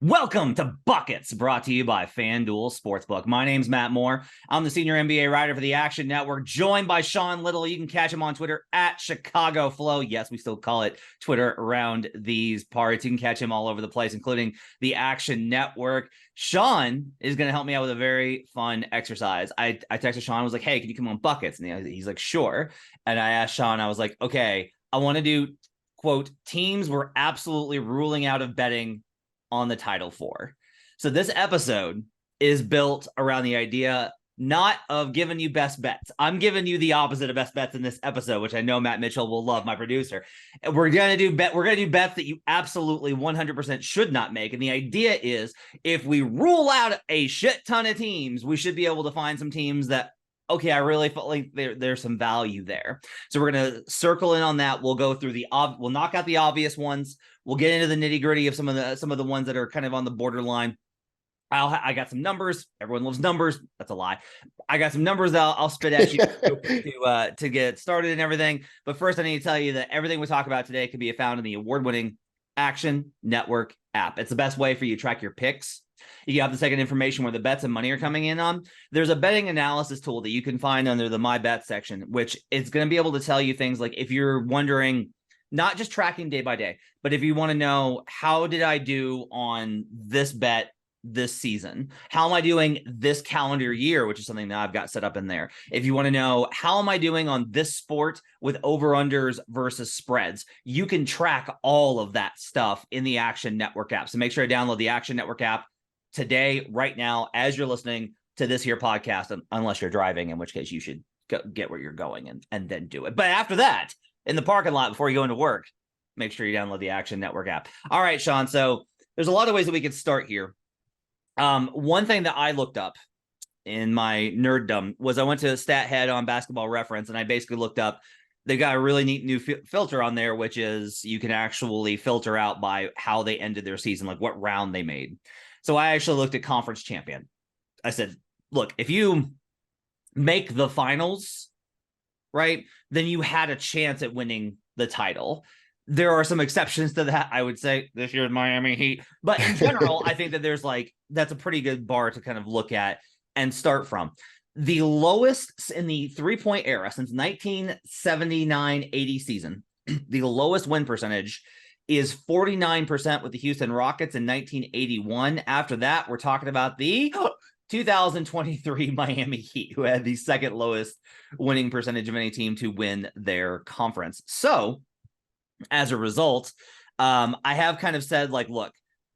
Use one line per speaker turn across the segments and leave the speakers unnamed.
Welcome to Buckets, brought to you by FanDuel Sportsbook. My name's Matt Moore. I'm the senior NBA writer for the Action Network, joined by Sean Little. You can catch him on Twitter at Chicago Flow. Yes, we still call it Twitter around these parts. You can catch him all over the place, including the Action Network. Sean is going to help me out with a very fun exercise. I texted Sean, I was like, hey, can you come on Buckets? And he's like, sure. And I asked Sean, I was like, okay, I want to do, quote, teams we're absolutely ruling out of betting on the Title for. So this episode is built around the idea not of giving you best bets. I'm giving you the opposite of best bets in this episode, which I know Matt Mitchell will love, my producer. We're gonna do bets that you absolutely 100% should not make. And the idea is, if we rule out a shit ton of teams, we should be able to find some teams that, okay, I really felt like there's some value there. So we're going to circle in on that. We'll go through we'll knock out the obvious ones. We'll get into the nitty gritty of some of the ones that are kind of on the borderline. I got some numbers. Everyone loves numbers. That's a lie. I got some numbers that I'll spit at you to get started and everything. But first, I need to tell you that everything we talk about today can be found in the award-winning Action Network app. It's the best way for you to track your picks. You have the second information where the bets and money are coming in on. There's a betting analysis tool that you can find under the My Bet section, which is going to be able to tell you things like, if you're wondering, not just tracking day by day, but if you want to know, how did I do on this bet this season? How am I doing this calendar year, which is something that I've got set up in there. If you want to know, how am I doing on this sport with over-unders versus spreads, you can track all of that stuff in the Action Network app. So make sure to download the Action Network app today, right now, as you're listening to this here podcast, unless you're driving, in which case you should get where you're going and then do it. But after that, in the parking lot before you go into work, make sure you download the Action Network app. All right, Sean. So there's a lot of ways that we could start here. One thing that I looked up in my nerddom was I went to StatHead on Basketball Reference, and I basically looked up, they've got a really neat new filter on there, which is you can actually filter out by how they ended their season, like what round they made. So I actually looked at conference champion. I said, look, if you make the finals, right, then you had a chance at winning the title. There are some exceptions to that, I would say. This year's Miami Heat. But in general, I think that that's a pretty good bar to kind of look at and start from. The lowest in the three-point era since 1979-80 season, the lowest win percentage is 49% with the Houston Rockets in 1981. After that, we're talking about the 2023 Miami Heat, who had the second lowest winning percentage of any team to win their conference. So as a result, I have kind of said, like, look,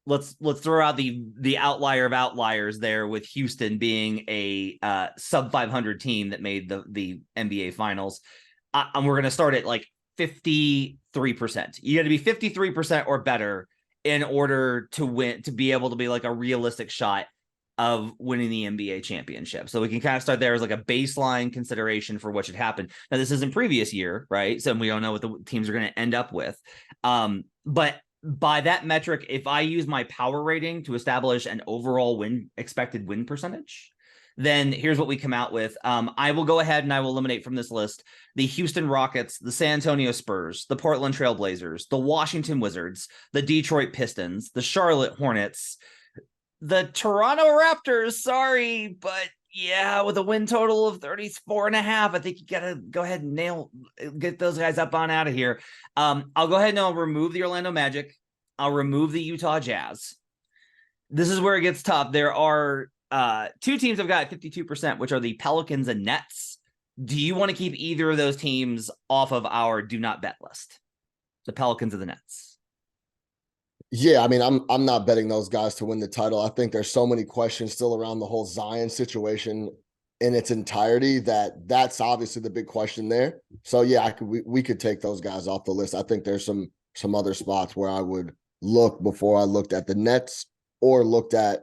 let's throw out the outlier of outliers there, with Houston being a sub 500 team that made the NBA finals. And we're going to start at like 53%. You got to be 53% or better in order to win, to be able to be like a realistic shot of winning the NBA championship. So we can kind of start there as like a baseline consideration for what should happen. Now, this isn't previous year, right? So we don't know what the teams are going to end up with. But by that metric, if I use my power rating to establish an overall expected win percentage, then here's what we come out with. I will go ahead and I will eliminate from this list the Houston Rockets, the San Antonio Spurs, the Portland Trail Blazers, the Washington Wizards, the Detroit Pistons, the Charlotte Hornets, the Toronto Raptors. Sorry, but yeah, with a win total of 34.5, I think you got to go ahead and get those guys up on out of here. I'll go ahead and I'll remove the Orlando Magic. I'll remove the Utah Jazz. This is where it gets tough. There are two teams have got 52%, which are the Pelicans and Nets. Do you want to keep either of those teams off of our do not bet list? The Pelicans and the Nets.
Yeah, I mean, I'm not betting those guys to win the title. I think there's so many questions still around the whole Zion situation in its entirety that's obviously the big question there. So yeah, we could take those guys off the list. I think there's some other spots where I would look before I looked at the Nets or looked at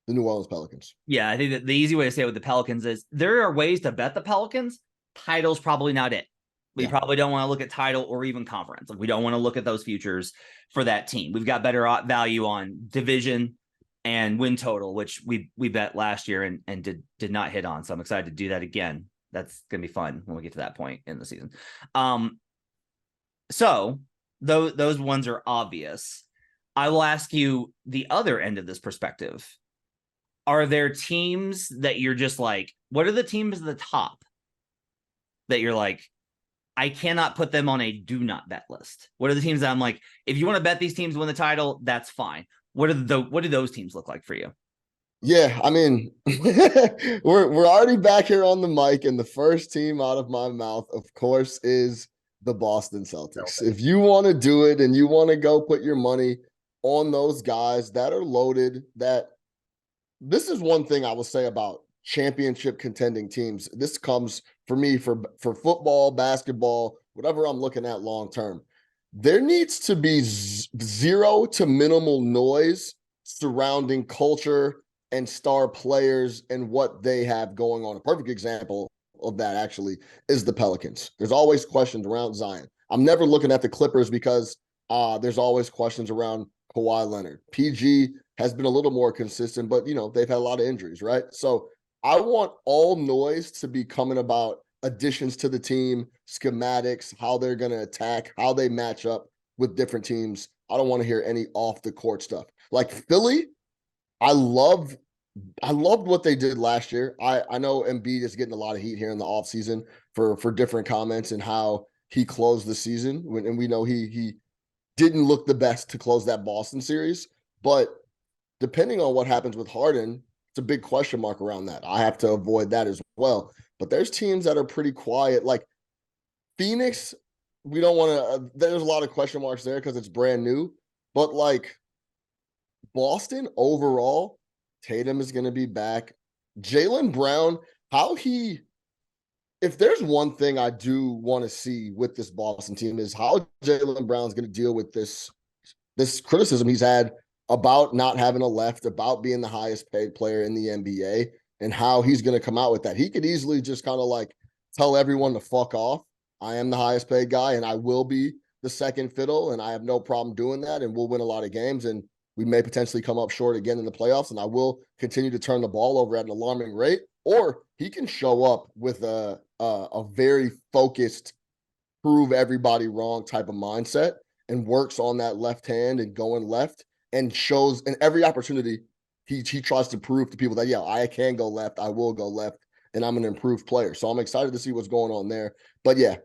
the New Orleans Pelicans.
Yeah, I think that the easy way to say it with the Pelicans is there are ways to bet the Pelicans. Title's probably not it. We probably don't want to look at title or even conference. Like, we don't want to look at those futures for that team. We've got better value on division and win total, which we bet last year and did not hit on. So I'm excited to do that again. That's going to be fun when we get to that point in the season. So those ones are obvious. I will ask you the other end of this perspective. Are there teams that you're just like, what are the teams at the top that you're like, I cannot put them on a do not bet list? What are the teams that I'm like, if you want to bet these teams to win the title, that's fine. What do those teams look like for you?
Yeah, I mean, we're already back here on the mic, and the first team out of my mouth, of course, is the Boston Celtics. If you want to do it and you want to go put your money on those guys that are loaded, that this is one thing I will say about championship contending teams. This comes for me for football, basketball, whatever I'm looking at long term. There needs to be zero to minimal noise surrounding culture and star players and what they have going on. A perfect example of that actually is the Pelicans. There's always questions around Zion. I'm never looking at the Clippers because there's always questions around Kawhi Leonard. PG has been a little more consistent, but they've had a lot of injuries, right? So I want all noise to be coming about additions to the team, schematics, how they're going to attack, how they match up with different teams. I don't want to hear any off the court stuff. Like Philly, I loved what they did last year. I know Embiid is getting a lot of heat here in the offseason for different comments and how he closed the season. And we know he didn't look the best to close that Boston series. But depending on what happens with Harden, it's a big question mark around that. I have to avoid that as well. But there's teams that are pretty quiet. Like Phoenix, we don't want to there's a lot of question marks there because it's brand new. But like Boston overall, Tatum is going to be back. Jaylen Brown, if there's one thing I do want to see with this Boston team is how Jaylen Brown's going to deal with this criticism he's had about not having a left, about being the highest paid player in the NBA, and how he's going to come out with that. He could easily just kind of like tell everyone to fuck off. I am the highest paid guy and I will be the second fiddle, and I have no problem doing that, and we'll win a lot of games, and we may potentially come up short again in the playoffs, and I will continue to turn the ball over at an alarming rate. Or he can show up with a very focused, prove everybody wrong type of mindset and works on that left hand and going left and shows in every opportunity he tries to prove to people that, yeah, I can go left, I will go left, and I'm an improved player. So I'm excited to see what's going on there. But yeah,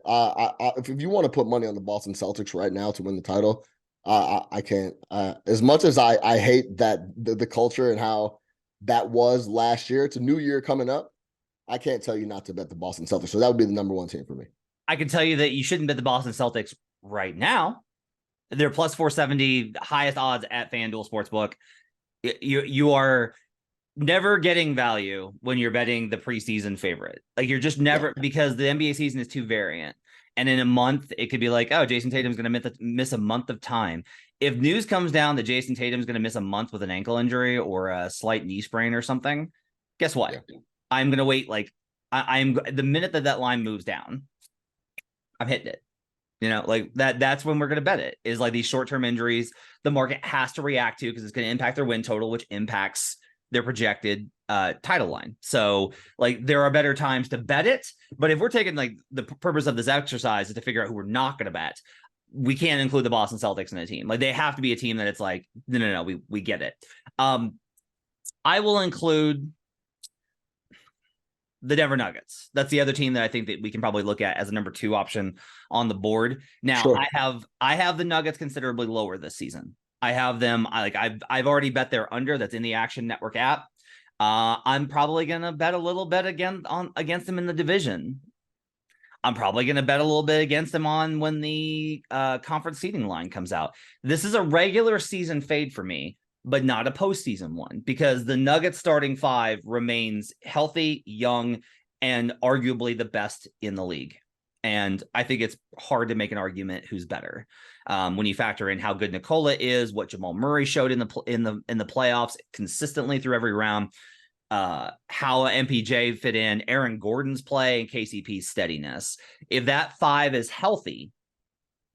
if you want to put money on the Boston Celtics right now to win the title, I can't. As much as I hate that the culture and how that was last year, it's a new year coming up. I can't tell you not to bet the Boston Celtics. So that would be the number one team for me.
I can tell you that you shouldn't bet the Boston Celtics right now. They're plus 470, highest odds at FanDuel Sportsbook. You are never getting value when you're betting the preseason favorite. Like you're just never, because the NBA season is too variant. And in a month, it could be like, oh, Jason Tatum's going to miss a month of time. If news comes down that Jason Tatum's going to miss a month with an ankle injury or a slight knee sprain or something, guess what? Yeah. I'm going to wait. Like I'm the minute that line moves down, I'm hitting it. Like that's when we're going to bet it, is like these short-term injuries the market has to react to because it's going to impact their win total, which impacts their projected title line. So like there are better times to bet it. But if we're taking like the purpose of this exercise is to figure out who we're not going to bet, we can't include the Boston Celtics in the team. Like they have to be a team that it's like, no, we get it. I will include the Denver Nuggets. That's the other team that I think that we can probably look at as a number 2 option on the board. Now, sure. I have the Nuggets considerably lower this season. I have them I've already bet their under. That's in the Action Network app. I'm probably gonna bet a little bit against them in the division. I'm probably gonna bet a little bit against them on when the conference seeding line comes out. This is a regular season fade for me, but not a postseason one, because the Nuggets starting 5 remains healthy, young, and arguably the best in the league. And I think it's hard to make an argument who's better when you factor in how good Nikola is, what Jamal Murray showed in the playoffs consistently through every round, how MPJ fit in, Aaron Gordon's play, and KCP's steadiness. If that 5 is healthy,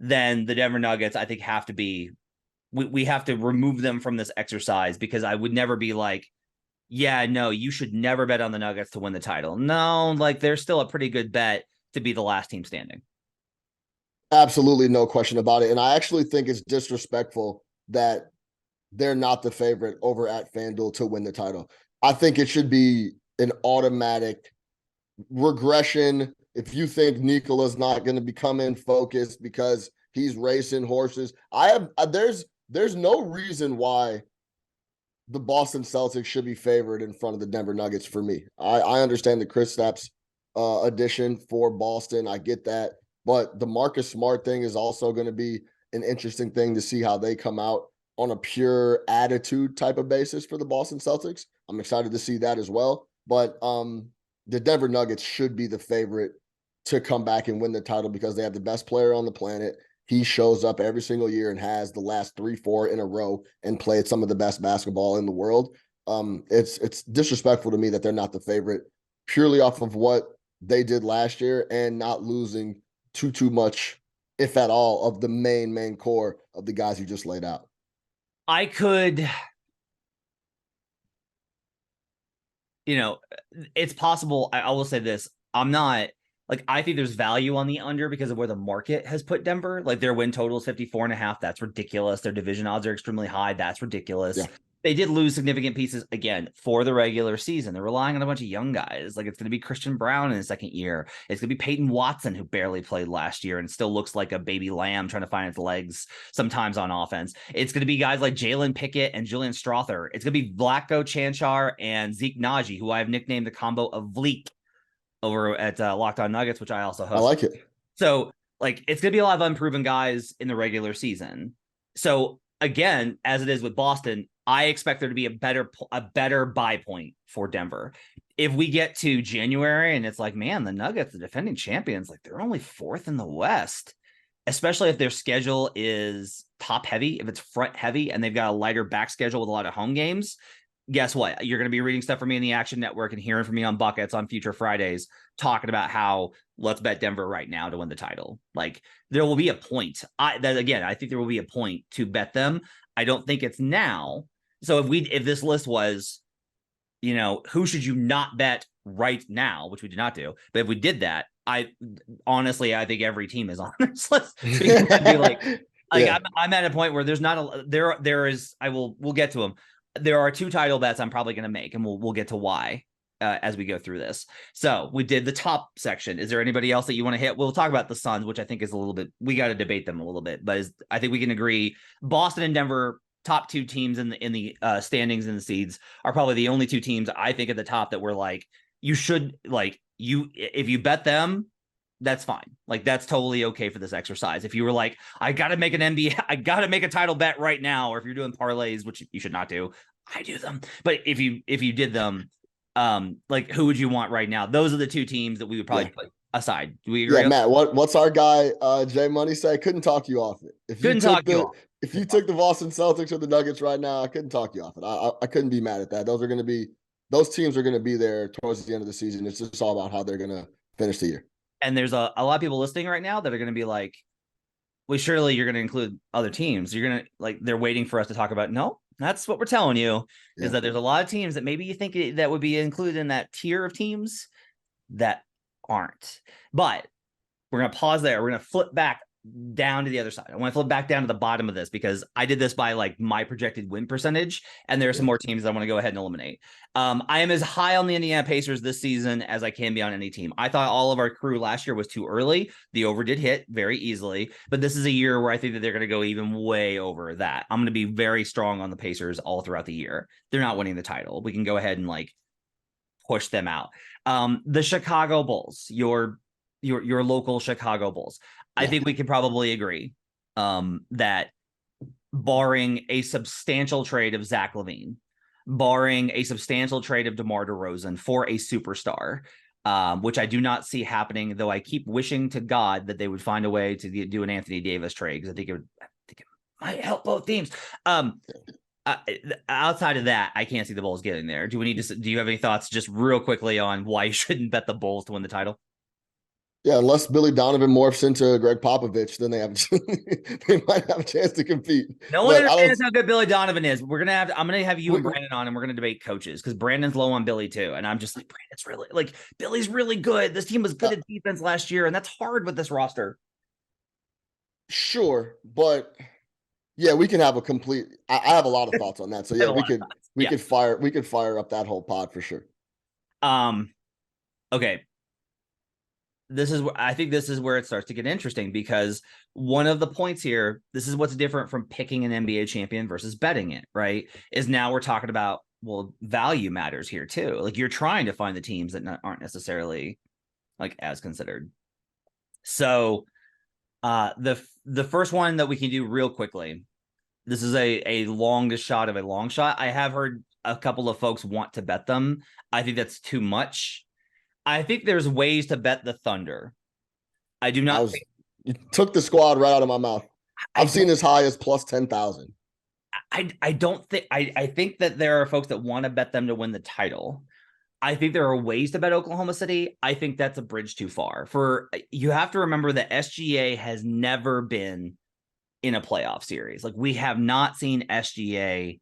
then the Denver Nuggets, I think, have to be. We have to remove them from this exercise, because I would never be like, yeah, no, you should never bet on the Nuggets to win the title. No, like they're still a pretty good bet to be the last team standing.
Absolutely, no question about it. And I actually think it's disrespectful that they're not the favorite over at FanDuel to win the title. I think it should be an automatic regression. If you think Nikola's not going to become in focus because he's racing horses, there's no reason why the Boston Celtics should be favored in front of the Denver Nuggets for me. I understand the Kristaps addition for Boston. I get that. But the Marcus Smart thing is also going to be an interesting thing to see how they come out on a pure attitude type of basis for the Boston Celtics. I'm excited to see that as well. But the Denver Nuggets should be the favorite to come back and win the title because they have the best player on the planet. He shows up every single year and has the last 3-4 in a row and played some of the best basketball in the world. It's disrespectful to me that they're not the favorite purely off of what they did last year and not losing too much, if at all, of the main core of the guys you just laid out.
I could, it's possible. I will say this. I'm not like, I think there's value on the under because of where the market has put Denver. Like their win total is 54.5. That's ridiculous. Their division odds are extremely high. That's ridiculous.
Yeah.
They did lose significant pieces again for the regular season. They're relying on a bunch of young guys. Like it's going to be Christian Brown in his second year. It's going to be Peyton Watson, who barely played last year and still looks like a baby lamb trying to find its legs sometimes on offense. It's going to be guys like Jalen Pickett and Julian Strother. It's going to be Vlatko Chanchar and Zeke Naji, who I have nicknamed the combo of Vleek over at Locked On Nuggets, which I also host.
I like it.
So like it's going to be a lot of unproven guys in the regular season. So again, as it is with Boston, I expect there to be a better buy point for Denver. If we get to January and it's like, man, the Nuggets, the defending champions, like they're only 4th in the West, especially if their schedule is top heavy, if it's front heavy and they've got a lighter back schedule with a lot of home games. Guess what? You're going to be reading stuff from me in the Action Network and hearing from me on Buckets on future Fridays talking about how let's bet Denver right now to win the title. Like there will be a point. I think there will be a point to bet them. I don't think it's now. So if this list was, who should you not bet right now, which we did not do, but if we did that, I think every team is on this list.
Yeah.
I'm at a point where there's not we'll get to them. There are 2 title bets I'm probably going to make, and we'll get to why as we go through this. So we did the top section. Is there anybody else that you want to hit? We'll talk about the Suns, which I think is a little bit, we got to debate them a little bit, but I think we can agree Boston and Denver, top 2 teams in the standings and the seeds, are probably the only 2 teams I think at the top that we're like, you should if you bet them, that's fine. Like that's totally okay for this exercise. If you were like, I got to make an NBA, I got to make a title bet right now, or if you're doing parlays, which you should not do, I do them. But if you did them, like who would you want right now? Those are the 2 teams that we would probably put aside. Do we agree?
Yeah, Matt. What's our guy Jay Money say? Couldn't talk you off it. If you took the Boston Celtics or the Nuggets right now, I couldn't talk you off it. I couldn't be mad at that. Those teams are going to be there towards the end of the season. It's just all about how they're going to finish the year.
And there's a lot of people listening right now that are going to be like, well, surely you're going to include other teams. You're going to they're waiting for us to talk about. No, that's what we're telling you is that there's a lot of teams that maybe you think that would be included in that tier of teams that aren't. But we're going to pause there. We're going to flip back down to the other side. I want to flip back down to the bottom of this because I did this by like my projected win percentage, and there are some more teams that I want to go ahead and eliminate. I am as high on the Indiana Pacers this season as I can be on any team. I thought all of our crew last year was too early. The over did hit very easily, but this is a year where I think that they're going to go even way over that. I'm going to be very strong on the Pacers all throughout the year. They're not winning the title. We can go ahead and push them out. The Chicago Bulls, your local Chicago Bulls. I think we can probably agree that barring a substantial trade of Zach LaVine, barring a substantial trade of DeMar DeRozan for a superstar, which I do not see happening, though I keep wishing to God that they would find a way to do an Anthony Davis trade because I think it might help both teams. Outside of that, I can't see the Bulls getting there. Do you have any thoughts just real quickly on why you shouldn't bet the Bulls to win the title?
Yeah, unless Billy Donovan morphs into Greg Popovich, then they might have a chance to compete.
No one understands how good Billy Donovan is. I'm gonna have you and Brandon on, and we're gonna debate coaches because Brandon's low on Billy too, and I'm just like, Billy's really good. This team was good at defense last year, and that's hard with this roster.
Sure, but Yeah, we can have a complete. I have a lot of thoughts on that. So
I have
yeah,
a lot of thoughts. Yeah.
we could fire up that whole pod for sure.
Okay. This is where I think this is where it starts to get interesting, because one of the points here, this is what's different from picking an NBA champion versus betting it, right? Is now we're talking about, well, value matters here too. Like, you're trying to find the teams that aren't necessarily like as considered. So the first one that we can do real quickly, this is a longest shot of a long shot. I have heard a couple of folks want to bet them. I think that's too much. I think there's ways to bet the Thunder. I do not think,
You took the squad right out of my mouth. I've seen as high as plus 10,000.
I don't think I think that there are folks that want to bet them to win the title. I think there are ways to bet Oklahoma City. I think that's a bridge too far. For you have to remember that SGA has never been in a playoff series. Like, we have not seen SGA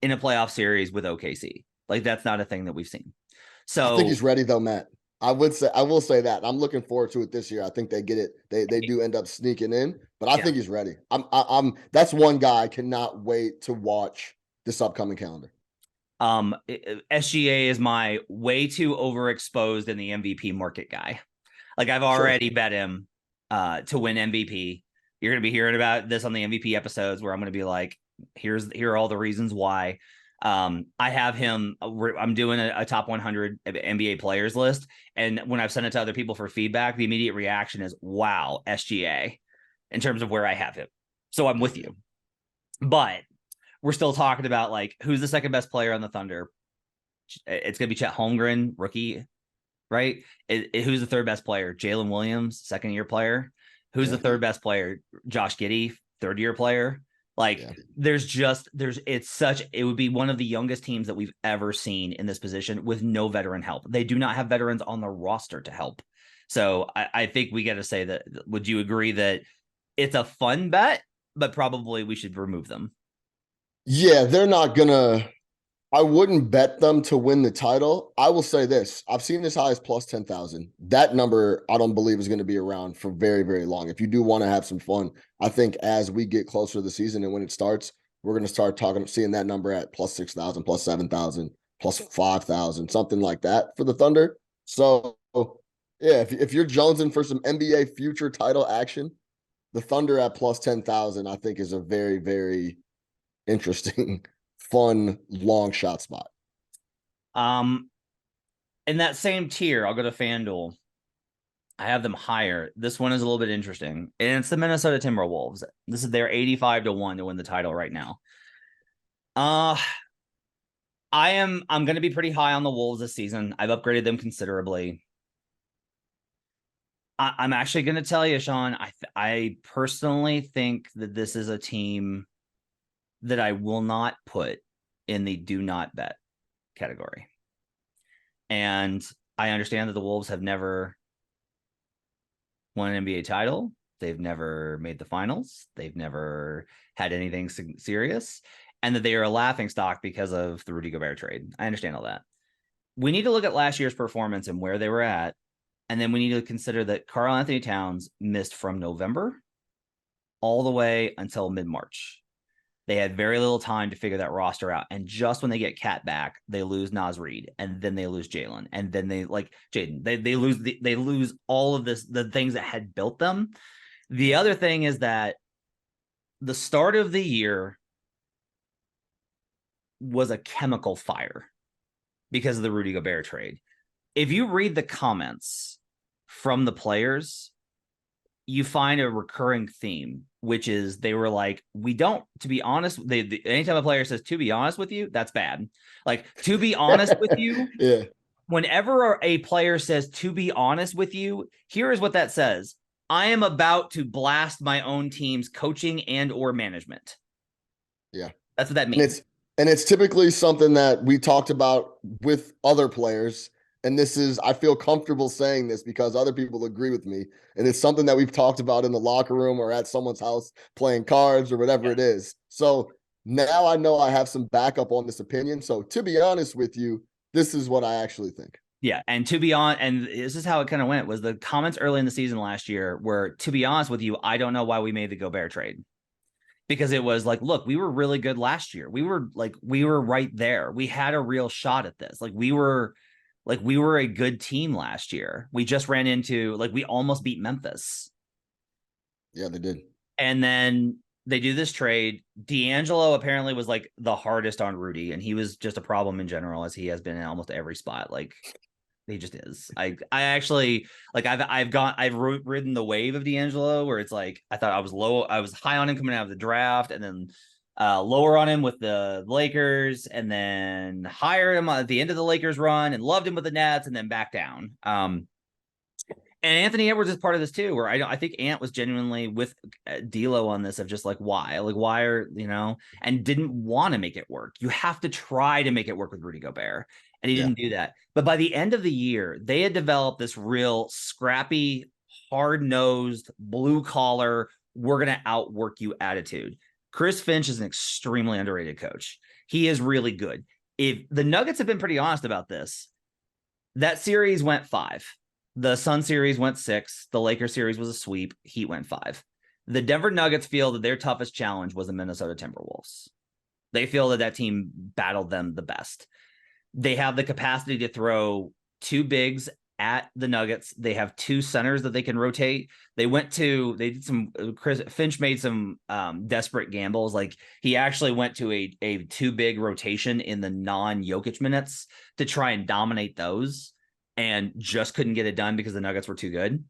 in a playoff series with OKC. Like, that's not a thing that we've seen. So
I think he's ready though, Matt. I will say that. I'm looking forward to it this year. I think they get it. They do end up sneaking in, but I think he's ready. I'm that's one guy I cannot wait to watch this upcoming calendar.
SGA is my way too overexposed in the MVP market guy. Like, I've already bet him to win MVP. You're going to be hearing about this on the MVP episodes, where I'm going to be like, here are all the reasons why. I have him. I'm doing a top 100 NBA players list, and when I've sent it to other people for feedback, the immediate reaction is, "Wow, SGA," in terms of where I have him. So I'm with you, but we're still talking about, like, who's the second best player on the Thunder? It's gonna be Chet Holmgren, rookie, right? Who's the third best player? Jalen Williams, second year player. Who's the third best player? Josh Giddey, third year player. Like, it would be one of the youngest teams that we've ever seen in this position with no veteran help. They do not have veterans on the roster to help. So I think we got to say that. Would you agree that it's a fun bet, but probably we should remove them?
Yeah, they're not gonna. I wouldn't bet them to win the title. I will say this. I've seen as high as plus 10,000. That number, I don't believe, is going to be around for very, very long. If you do want to have some fun, I think as we get closer to the season and when it starts, we're going to start seeing that number at plus 6,000, plus 7,000, plus 5,000, something like that for the Thunder. So, yeah, if you're jonesing for some NBA future title action, the Thunder at plus 10,000, I think, is a very, very interesting fun long shot spot.
In that same tier, I'll go to FanDuel. I have them higher. This one is a little bit interesting, and it's the Minnesota Timberwolves. This is their 85-1 to win the title right now. I'm going to be pretty high on the Wolves this season. I've upgraded them considerably. I'm actually going to tell you, Sean, I personally think that this is a team that I will not put in the do not bet category. And I understand that the Wolves have never won an NBA title. They've never made the finals. They've never had anything serious, and that they are a laughing stock because of the Rudy Gobert trade. I understand all that. We need to look at last year's performance and where they were at. And then we need to consider that Karl Anthony Towns missed from November all the way until mid-March. They had very little time to figure that roster out. And just when they get Cat back, they lose Naz Reid, and then they lose Jalen, and then they Jaden. They lose all of this, the things that had built them. The other thing is that the start of the year was a chemical fire because of the Rudy Gobert trade. If you read the comments from the players, you find a recurring theme, which is they were like, we don't, to be honest, anytime a player says, to be honest with you, that's bad. Like, to be honest with you,
yeah.
Whenever a player says, to be honest with you, here is what that says. I am about to blast my own team's coaching and or management.
Yeah.
That's what that means.
And it's typically something that we talked about with other players. And this is, I feel comfortable saying this because other people agree with me. And it's something that we've talked about in the locker room or at someone's house playing cards or whatever it is. So now I know I have some backup on this opinion. So to be honest with you, this is what I actually think.
Yeah. And to be honest, and this is how it kind of went, was the comments early in the season last year were, to be honest with you, I don't know why we made the Gobert trade. because it was like, look, we were really good last year. We were right there. We had a real shot at this. We were a good team last year. We just ran into, we almost beat Memphis.
Yeah, they did.
And then they do this trade. D'Angelo apparently was the hardest on Rudy, and he was just a problem in general, as he has been in almost every spot. He just is. I actually I've ridden the wave of D'Angelo, where it's I thought I was high on him coming out of the draft, and then lower on him with the Lakers, and then higher him at the end of the Lakers run, and loved him with the Nets, and then back down. And Anthony Edwards is part of this too, where I think Ant was genuinely with D'Lo on this, of just why are, and didn't want to make it work. You have to try to make it work with Rudy Gobert, and he didn't do that. But by the end of the year, they had developed this real scrappy, hard-nosed, blue-collar, we're going to outwork you attitude. Chris Finch is an extremely underrated coach. He is really good. If the Nuggets have been pretty honest about this, that series went 5. The Sun series went 6. The Lakers series was a sweep. Heat went 5. The Denver Nuggets feel that their toughest challenge was the Minnesota Timberwolves. They feel that team battled them the best. They have the capacity to throw 2 bigs at the Nuggets. They have 2 centers that they can rotate. Finch made some desperate gambles. He actually went to a 2 big rotation in the non-Jokic minutes to try and dominate those, and just couldn't get it done because the Nuggets were too good.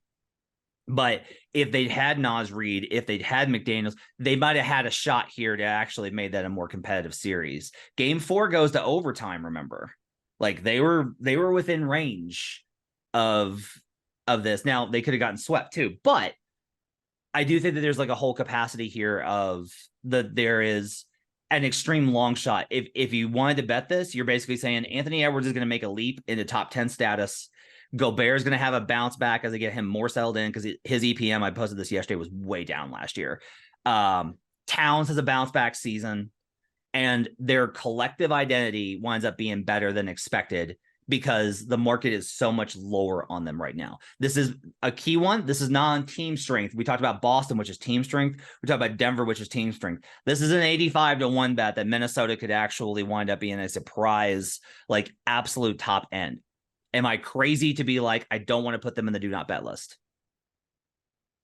But if they'd had Naz Reid, if they'd had McDaniels, they might have had a shot here to actually made that a more competitive series. Game 4 goes to overtime, remember? They were within range of this. Now, they could have gotten swept too, but I do think that there's a whole capacity here of there is an extreme long shot. If you wanted to bet this, you're basically saying Anthony Edwards is going to make a leap into top 10 status. Gobert is going to have a bounce back as they get him more settled in, because his EPM, I posted this yesterday, was way down last year. Towns has a bounce back season, and their collective identity winds up being better than expected because the market is so much lower on them right now. This is a key one. This is non-team strength. We talked about Boston, which is team strength. We talked about Denver, which is team strength. This is an 85-1 bet that Minnesota could actually wind up being a surprise, absolute top end. Am I crazy to be I don't want to put them in the do not bet list?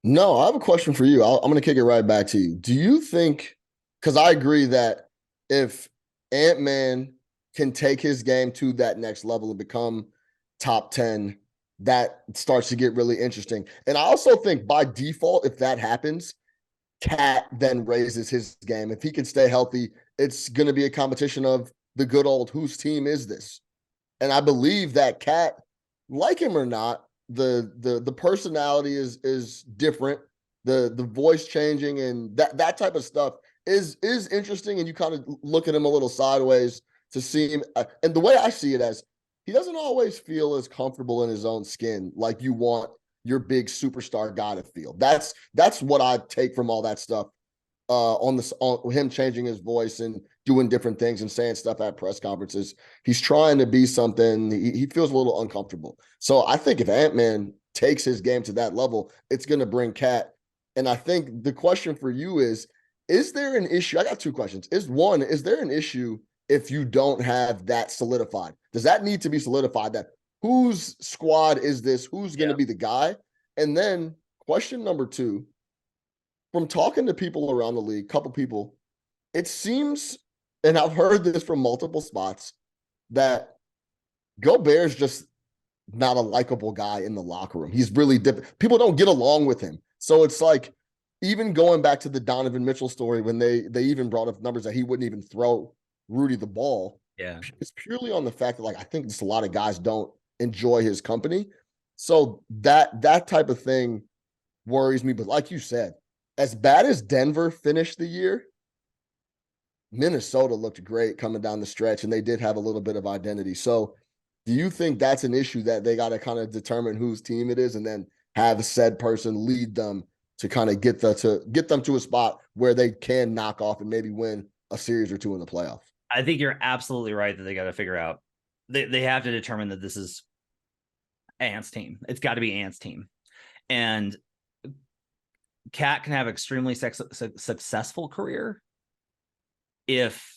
No, I have a question for you. I'm going to kick it right back to you. Do you think, because I agree that if Ant-Man can take his game to that next level and become top 10, that starts to get really interesting. And I also think by default, if that happens, Cat then raises his game. If he can stay healthy, it's going to be a competition of the good old whose team is this? And I believe that Cat, like him or not, the personality is different. The voice changing and that type of stuff is interesting. And you kind of look at him a little sideways to see him. And the way I see it as, he doesn't always feel as comfortable in his own skin like you want your big superstar guy to feel. That's what I take from all that stuff on him changing his voice and doing different things and saying stuff at press conferences. He's trying to be something. He feels a little uncomfortable. So I think if Ant-Man takes his game to that level, it's going to bring Cat. And I think the question for you is there an issue? I got 2 questions. Is there an issue if you don't have that solidified? Does that need to be solidified, that whose squad is this? Who's going to be the guy? And then question number 2, from talking to people around the league, couple people, it seems, and I've heard this from multiple spots, that Gobert's just not a likable guy in the locker room. He's really different. People don't get along with him. So it's even going back to the Donovan Mitchell story, when they even brought up numbers that he wouldn't even throw Rudy the ball.
Yeah.
It's purely on the fact that I think just a lot of guys don't enjoy his company. So that type of thing worries me. But like you said, as bad as Denver finished the year, Minnesota looked great coming down the stretch, and they did have a little bit of identity. So do you think that's an issue that they got to kind of determine whose team it is and then have said person lead them to kind of get them to a spot where they can knock off and maybe win a series or 2 in the playoffs?
I think you're absolutely right that they got to figure out. They have to determine that this is Ant's team. It's got to be Ant's team. And Cat can have extremely successful career if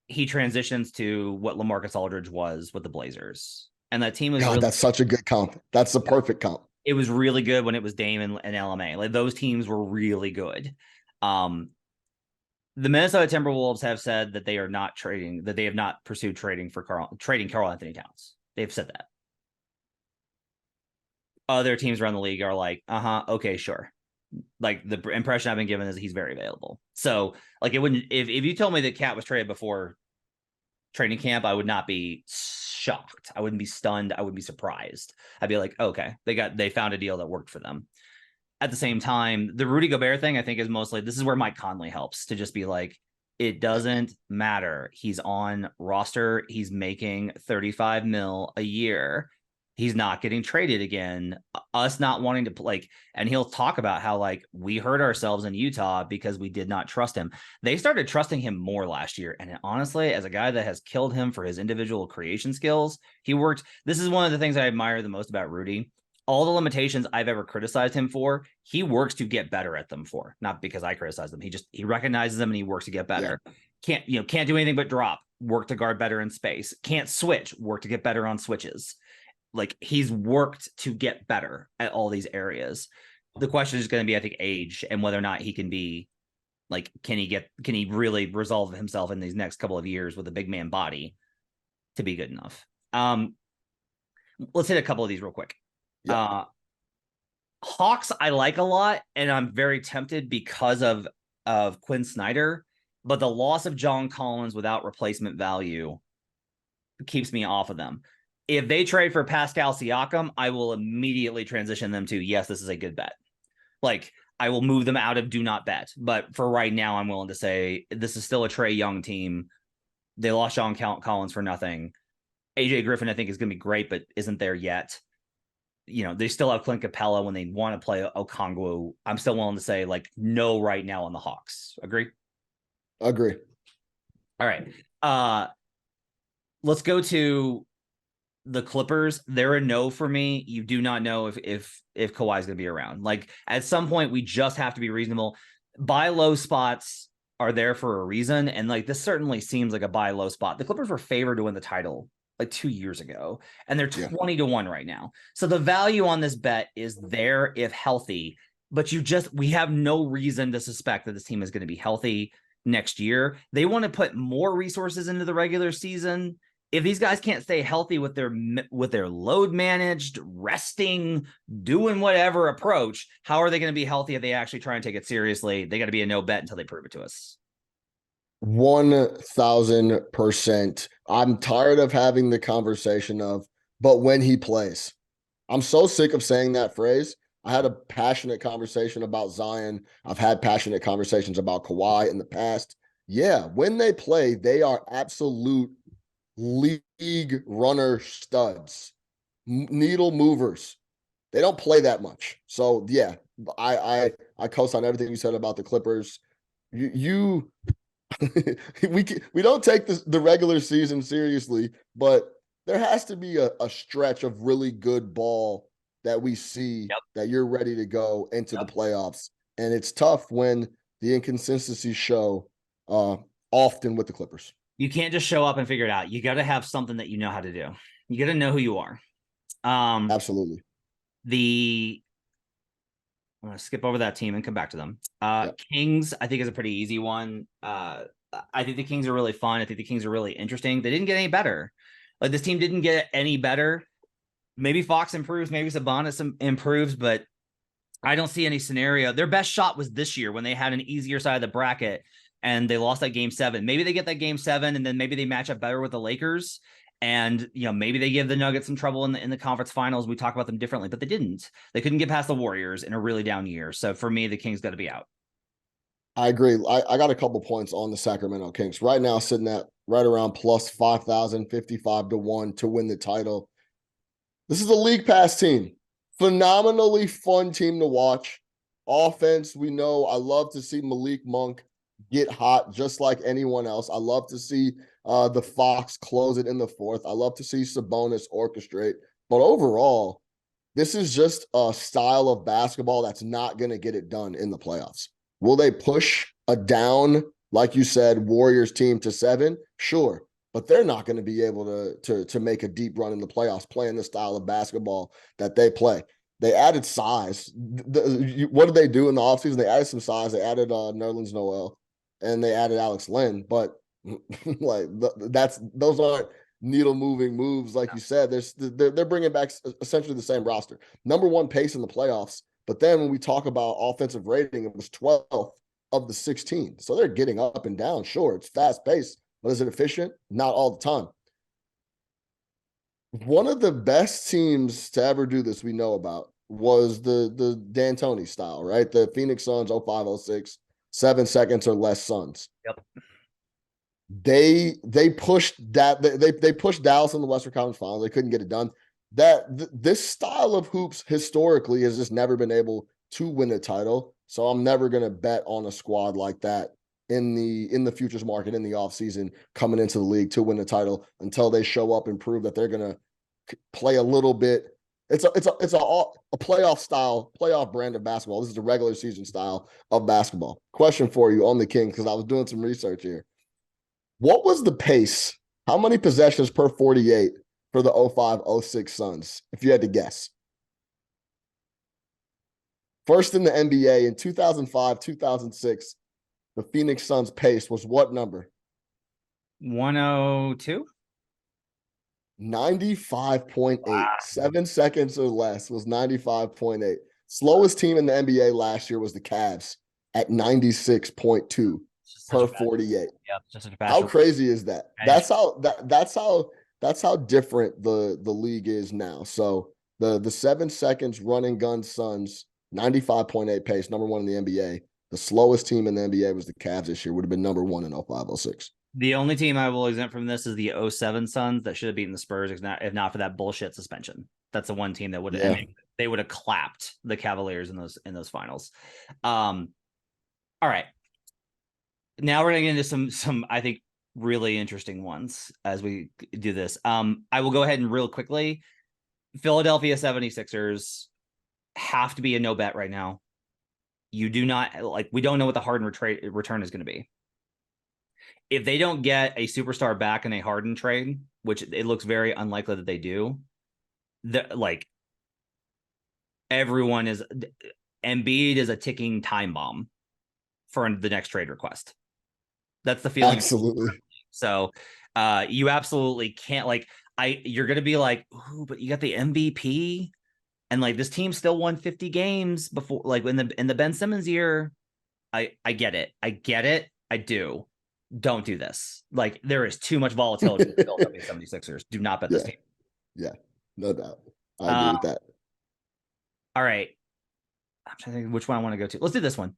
he transitions to what LaMarcus Aldridge was with the Blazers. And that team was
God,
really,
that's such a good comp. That's the perfect comp.
it was really good when it was Dame and LMA. Like those teams were really good. The Minnesota Timberwolves have said that they are not trading, that they have not pursued trading Karl Anthony Towns. They've said that. Other teams around the league are like, okay, sure. Like the impression I've been given is he's very available. So like it wouldn't, if you told me that Cat was traded before training camp, I would not be shocked. I wouldn't be stunned. I would be surprised. I'd be like, okay, they found a deal that worked for them. At the same time, the Rudy Gobert thing, I think, is mostly, this is where Mike Conley helps to just be like, it doesn't matter. He's on roster. He's making 35 mil a year. He's not getting traded again. Us not wanting to like, and he'll talk about how like we hurt ourselves in Utah because we did not trust him. They started trusting him more last year. And honestly, as a guy that has killed him for his individual creation skills, he worked. This is one of the things I admire the most about Rudy. All the limitations I've ever criticized him for, he works to get better at them for, not because I criticize them. He recognizes them and he works to get better. Yeah. Can't do anything but drop, work to guard better in space. Can't switch, work to get better on switches. Like he's worked to get better at all these areas. The question is going to be, I think, age and whether or not he can be like, can he really resolve himself in these next couple of years with a big man body to be good enough? Let's hit a couple of these real quick. Yeah. Hawks I like a lot, and I'm very tempted because of Quinn Snyder, but the loss of John Collins without replacement value keeps me off of them. If they trade for Pascal Siakam, I will immediately transition them to, yes, this is a good bet. Like I will move them out of do not bet. But for right now, I'm willing to say this is still a Trae Young team. They lost John Collins for nothing. AJ Griffin, I think, is going to be great, but isn't there yet. They still have Clint Capella when they want to play Okongwu. I'm still willing to say like no right now on the Hawks. Agree?
Agree.
All right. Let's go to the Clippers. They're a no for me. You do not know if Kawhi is going to be around. Like at some point, we just have to be reasonable. Buy low spots are there for a reason, and like this certainly seems like a buy low spot. The Clippers were favored to win the title like 2 years ago, and they're 20-1 right now. So the value on this bet is there if healthy, but we have no reason to suspect that this team is going to be healthy next year. They want to put more resources into the regular season. If these guys can't stay healthy with their load managed, resting, doing whatever approach, how are they going to be healthy if they actually try and take it seriously? They got to be a no bet until they prove it to us.
1000%. I'm tired of having the conversation of, but when he plays. I'm so sick of saying that phrase. I had a passionate conversation about Zion. I've had passionate conversations about Kawhi in the past. Yeah, when they play, they are absolute league runner studs, needle movers. They don't play that much. So yeah, I co-sign everything you said about the Clippers. We don't take the regular season seriously, but there has to be a stretch of really good ball that we see that you're ready to go into the playoffs. And it's tough when the inconsistencies show often with the Clippers.
You can't just show up and figure it out. You got to have something that you know how to do. You got to know who you are.
Absolutely.
I'm going to skip over that team and come back to them. Kings, I think, is a pretty easy one. I think the Kings are really fun. I think the Kings are really interesting. They didn't get any better. Like this team didn't get any better. Maybe Fox improves, maybe Sabonis improves, but I don't see any scenario. Their best shot was this year when they had an easier side of the bracket and they lost that game 7. Maybe they get that game 7 and then maybe they match up better with the Lakers. And, maybe they give the Nuggets some trouble in the conference finals. We talk about them differently, but they didn't. They couldn't get past the Warriors in a really down year. So for me, the Kings got to be out.
I agree. I got a couple points on the Sacramento Kings right now, sitting at right around plus 5,000, 55-1 to win the title. This is a league pass team. Phenomenally fun team to watch. Offense, we know. I love to see Malik Monk get hot just like anyone else. I love to see the Fox close it in the fourth. I love to see Sabonis orchestrate. But overall, This is just a style of basketball that's not going to get it done in the playoffs. Will they push a down, like you said, Warriors team to 7? Sure. But they're not going to be able to make a deep run in the playoffs playing the style of basketball that they play. They added size. What did they do in the offseason? They added some size. They added Nerlens Noel and they added Alex Len. But like those aren't needle moving moves, like you said. They're bringing back essentially the same roster. Number one pace in the playoffs. But then when we talk about offensive rating, it was 12th of the 16. So they're getting up and down. Sure, it's fast paced, but is it efficient? Not all the time. One of the best teams to ever do this we know about was the D'Antoni style, right? The Phoenix Suns 05-06, 7 seconds or less Suns.
Yep.
They pushed that they pushed Dallas in the Western Conference Finals. They couldn't get it done. This style of hoops historically has just never been able to win a title. So I'm never going to bet on a squad like that in the futures market in the offseason coming into the league to win the title until they show up and prove that they're going to play a little bit. It's a playoff style, playoff brand of basketball. This is a regular season style of basketball. Question for you on the Kings, because I was doing some research here. What was the pace? How many possessions per 48 for the 05-06 Suns, if you had to guess? First in the NBA in 2005-2006, the Phoenix Suns pace was what number?
102?
95.8.
Wow.
7 seconds or less was 95.8. Slowest team in the NBA last year was the Cavs at 96.2 per 48.
Yeah, just such a
How crazy is that? That's how different the league is now. So the 7 seconds run and gun Suns, 95.8 pace, number one in the NBA. The slowest team in the NBA was the Cavs this year, would have been number one in 05-06.
The only team I will exempt from this is the 07 Suns that should have beaten the Spurs if not for that bullshit suspension. That's the one team that would have they would have clapped the Cavaliers in those finals. All right. Now we're going to get into some I think really interesting ones as we do this. I will go ahead and real quickly. Philadelphia 76ers have to be a no bet right now. You do not we don't know what the Harden return is going to be. If they don't get a superstar back in a Harden trade, which it looks very unlikely that they do, everyone is Embiid is a ticking time bomb for the next trade request. That's the feeling.
Absolutely.
So you absolutely can't you're going to be like, ooh, but you got the MVP and this team still won 50 games before, in the Ben Simmons year. I get it. I do. Don't do this. There is too much volatility in the Philadelphia 76ers. Do not bet this team.
Yeah, no doubt. I agree with that.
All right. I'm trying to think which one I want to go to. Let's do this one.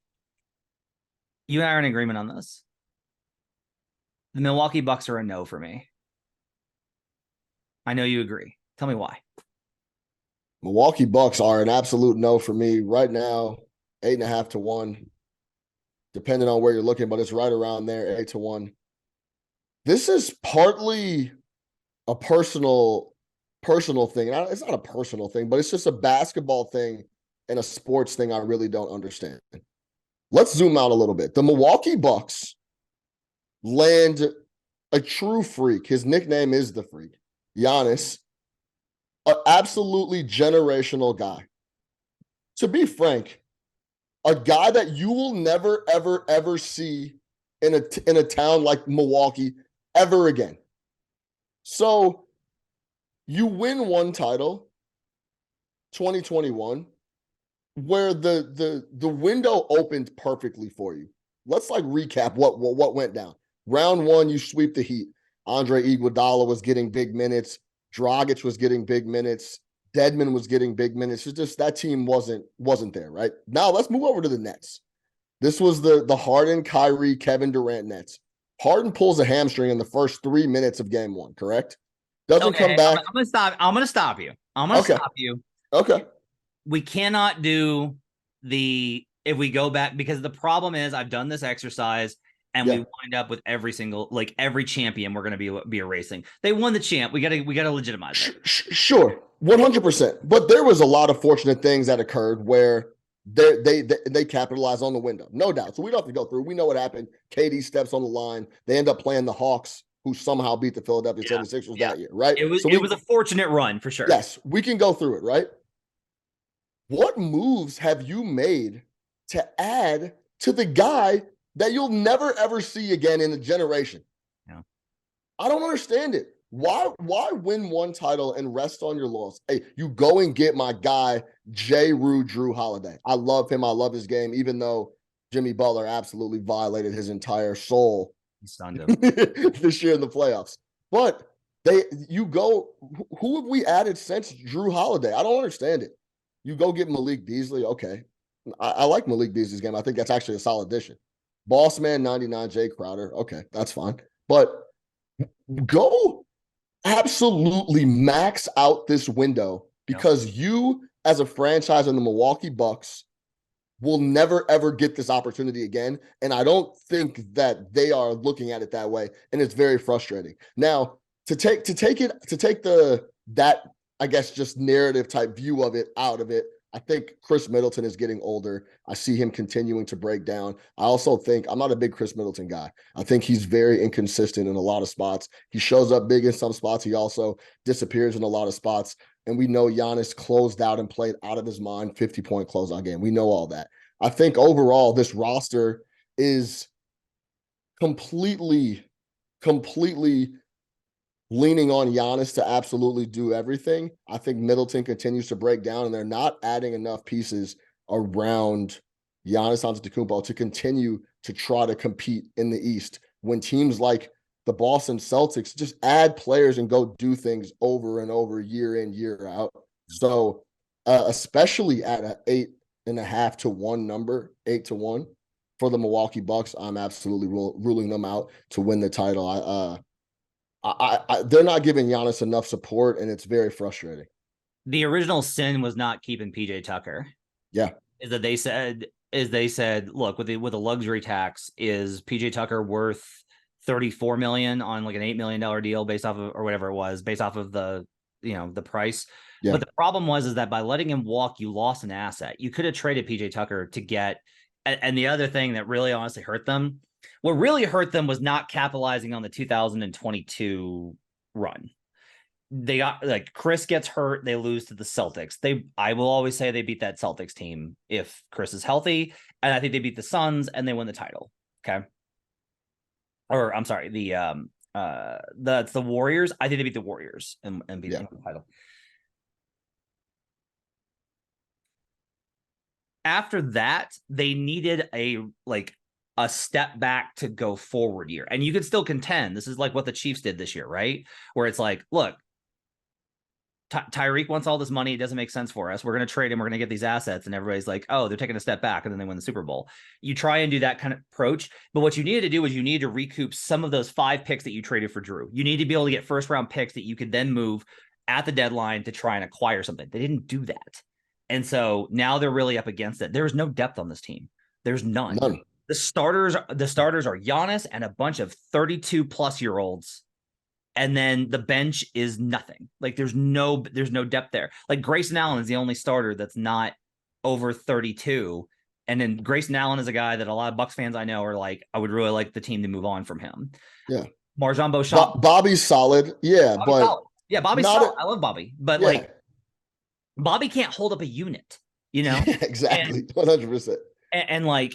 You and I are in agreement on this. The Milwaukee Bucks are a no for me. I know you agree. Tell me why.
Milwaukee Bucks are an absolute no for me right now. 8.5 to 1. Depending on where you're looking, but it's right around there, 8 to 1. This is partly a personal thing. It's not a personal thing, but it's just a basketball thing and a sports thing I really don't understand. Let's zoom out a little bit. The Milwaukee Bucks land a true freak. His nickname is the Freak. Giannis, an absolutely generational guy. To be frank, a guy that you will never, ever, ever see in a town like Milwaukee ever again. So you win one title, 2021, where the window opened perfectly for you. Let's recap what went down. Round one, you sweep the Heat. Andre Iguodala was getting big minutes. Dragic was getting big minutes. Dedmon was getting big minutes. It's just that team wasn't there, right? Now let's move over to the Nets. This was the Harden, Kyrie, Kevin Durant Nets. Harden pulls a hamstring in the first 3 minutes of game one, correct? Doesn't come back.
I'm gonna stop you. Stop you.
Okay.
We cannot do if we go back, because the problem is I've done this exercise And we wind up with every champion we're going to be erasing. They won the champ. We got to legitimize it.
Sure, 100%. But there was a lot of fortunate things that occurred where they capitalized on the window, no doubt. So we don't have to go through. We know what happened. KD steps on the line. They end up playing the Hawks, who somehow beat the Philadelphia 76ers that year, right?
It was a fortunate run for sure.
Yes, we can go through it, right? What moves have you made to add to the guy that you'll never ever see again in a generation?
Yeah.
I don't understand it. Why win one title and rest on your loss? Hey, you go and get my guy, Jrue Holiday. I love him. I love his game, even though Jimmy Butler absolutely violated his entire soul this year in the playoffs. But who have we added since Jrue Holiday? I don't understand it. You go get Malik Beasley. Okay. I like Malik Beasley's game. I think that's actually a solid addition. Boss Man 99, Jay Crowder. Okay, that's fine. But go absolutely max out this window, because you, as a franchise in the Milwaukee Bucks, will never ever get this opportunity again. And I don't think that they are looking at it that way. And it's very frustrating. Now, to take that, I guess, just narrative type view of it out of it, I think Chris Middleton is getting older. I see him continuing to break down. I also think I'm not a big Chris Middleton guy. I think he's very inconsistent in a lot of spots. He shows up big in some spots. He also disappears in a lot of spots. And we know Giannis closed out and played out of his mind, 50-point closeout game. We know all that. I think overall this roster is completely leaning on Giannis to absolutely do everything. I think Middleton continues to break down, and they're not adding enough pieces around Giannis Antetokounmpo to continue to try to compete in the East. When teams like the Boston Celtics just add players and go do things over and over, year in, year out. So especially at an 8.5 to 1 number, 8 to 1 for the Milwaukee Bucks, I'm absolutely ruling them out to win the title. They're not giving Giannis enough support, and it's very frustrating.
The original sin was not keeping PJ Tucker.
Yeah.
Is that they said, look, with a luxury tax, is PJ Tucker worth $34 million on like an $8 million deal based off of, or whatever it was, based off of the price. Yeah. But the problem is that by letting him walk, you lost an asset. You could have traded PJ Tucker to get, and the other thing that really honestly hurt them, what really hurt them was not capitalizing on the 2022 run. They got, like, Chris gets hurt, they lose to the Celtics. I will always say they beat that Celtics team if Chris is healthy, and I think they beat the Suns and they win the title. Okay. Or I'm sorry, that's the Warriors. I think they beat the Warriors and beat the title. After that, they needed a step back to go forward year. And you can still contend. This is like what the Chiefs did this year, right? Where it's like, look, Tyreek wants all this money. It doesn't make sense for us. We're going to trade him. We're going to get these assets. And everybody's like, oh, they're taking a step back. And then they win the Super Bowl. You try and do that kind of approach. But what you needed to do is you needed to recoup some of those 5 picks that you traded for Jrue. You need to be able to get first round picks that you could then move at the deadline to try and acquire something. They didn't do that. And so now they're really up against it. There's no depth on this team. There's none. The starters are Giannis and a bunch of 32-plus-year-olds. And then the bench is nothing. Like there's no depth there. Like Grayson Allen is the only starter that's not over 32. And then Grayson Allen is a guy that a lot of Bucks fans I know are like, I would really like the team to move on from him.
Yeah.
Marjon Beauchamp.
Bobby's solid. Yeah.
Bobby's solid. I love Bobby. But Bobby can't hold up a unit, Yeah,
exactly. 100%.
And like,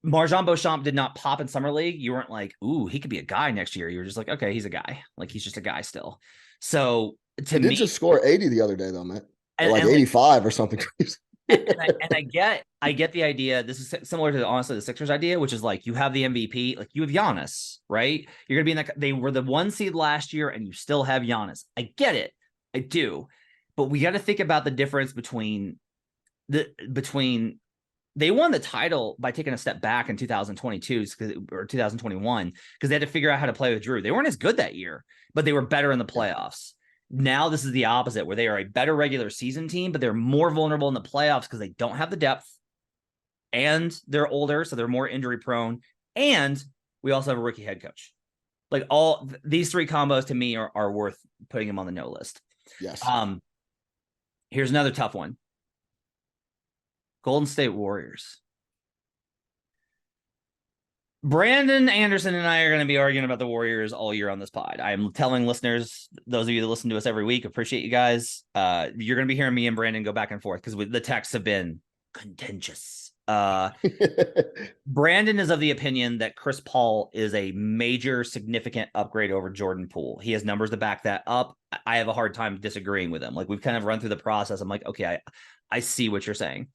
Marjon Beauchamp did not pop in summer league. You weren't like, ooh, he could be a guy next year. You were just like, okay, he's a guy. Like he's just a guy still. So
he did just score 80 the other day though, man. Or 85 or something crazy.
I get the idea. This is similar to honestly the Sixers idea, which is like you have the MVP, like you have Giannis, right? You're gonna be in that. They were the 1 seed last year, and you still have Giannis. I get it, I do, but we got to think about the difference between they won the title by taking a step back in 2022 or 2021 because they had to figure out how to play with Jrue. They weren't as good that year, but they were better in the playoffs. Now this is the opposite, where they are a better regular season team, but they're more vulnerable in the playoffs because they don't have the depth and they're older, so they're more injury prone. And we also have a rookie head coach. Like these three combos to me are worth putting him on the no list.
Yes.
Here's another tough one. Golden State Warriors. Brandon Anderson and I are going to be arguing about the Warriors all year on this pod. I'm telling listeners, those of you that listen to us every week, appreciate you guys. You're going to be hearing me and Brandon go back and forth because the texts have been contentious. Brandon is of the opinion that Chris Paul is a major, significant upgrade over Jordan Poole. He has numbers to back that up. I have a hard time disagreeing with him. Like, we've kind of run through the process. I'm like, okay, I see what you're saying.